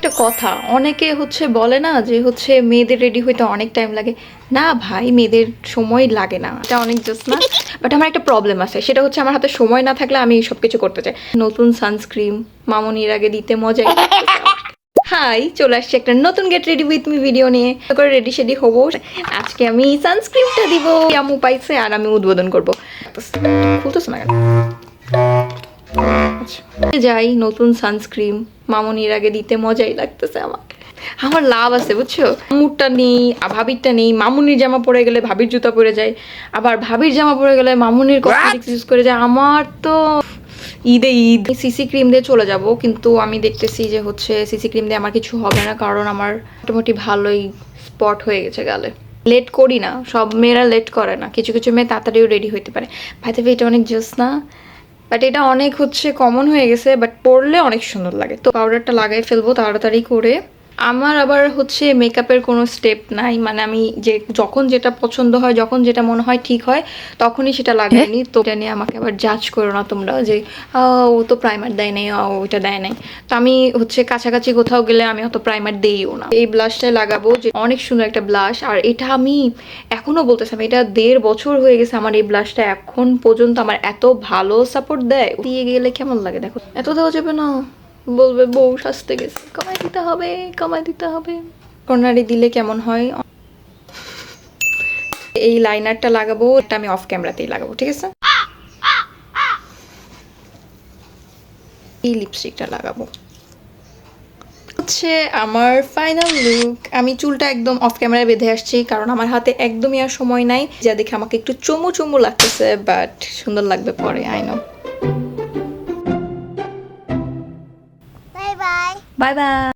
একটা কথা, অনেকে বলে না যে মেয়েদের রেডি হইতে অনেক টাইম লাগে। না ভাই, মেয়েদের সময় লাগে না, এটা অনেক জাস্ট না। বাট আমার একটা প্রবলেম আছে, সেটা হচ্ছে আমার হাতে সময় না থাকলে আমি সব কিছু করতে চাই। নতুন সানস্ক্রিন মামুনির আগে দিতে মজাই। হাই, চলে আসছি একটা নতুন get ready with me video নিয়ে। করে রেডি শেডি হবো, আজকে আমি সানস্ক্রিনটা দিব। আমু পাইছে আর আমি উদ্বোধন করবো। খুলতেছে না কেন? যাই, নতুন সানস্ক্রিন মামুনির আগে দিতে মজাই লাগতেছে আমার। আমার লাভ আছে বুঝছো, মুরটা নেই, ভাবিরটা নেই। মামুনির জামা পরে গেলে ভাবির জুতা পরে যায়, আবার ভাবির জামা পরে গেলে মামুনির কসমেটিক্স ইউজ করে যায়। আমার তো ঈদ সিসি ক্রিম দিয়ে চলে যাব, কিন্তু আমি দেখতেছি যে সিসি ক্রিম দিয়ে আমার কিছু হবে না, কারণ আমার মোটামুটি ভালোই স্পট হয়ে গেছে গালে। লেট করি না, সব মেয়েরা লেট করে না, কিছু কিছু মেয়ে তাড়াতাড়িও রেডি হইতে পারে। ভাইতে এটা অনেক জাস্ট না, বাট এটা অনেক কমন হয়ে গেছে, বাট পরলে অনেক সুন্দর লাগে। তো পাউডারটা লাগাই ফেলবো তাড়াতাড়ি করে। আমার আবার মেকআপের কোনো স্টেপ নাই, মানে আমি যে যখন যেটা পছন্দ হয়, যখন যেটা মনে হয় ঠিক হয়, তখনই সেটা লাগাইনি। তো এটা নিয়ে আমাকে আবার জাজ করো না তোমরা যে ও তো প্রাইমার দেয় নাই, ওইটা দেয় নাই। তো আমি কাছাকাছি কোথাও গেলে আমি অত প্রাইমার দিইও না। এই ব্লাশটাই লাগাবো, যে অনেক সুন্দর একটা ব্লাশ। আর এটা আমি এখনো বলতেছি, আমি এটা 1.5 বছর হয়ে গেছে আমার এই ব্লাশটা, এখন পর্যন্ত আমার এত ভালো সাপোর্ট দেয়। দিয়ে গেলে কেমন লাগে দেখো, এত দেওয়া যাবে না, বলবে বউ সাজতে গেছে, কমাই দিতে হবে, কমাই দিতে হবে। কর্নারে দিলে কেমন হয়। এই লাইনারটা লাগাবো, এটা আমি অফ ক্যামেরাতেই লাগাবো, ঠিক আছে। এই লিপস্টিকটা লাগাবো, আমার ফাইনাল লুক। আমি চুলটা একদম অফ ক্যামেরায় বেঁধে আসছি, কারণ আমার হাতে একদমই আর সময় নাই। যা দেখে আমাকে একটু চমু চমু লাগতেছে, বাট সুন্দর লাগবে পরে, আই নো। Bye bye.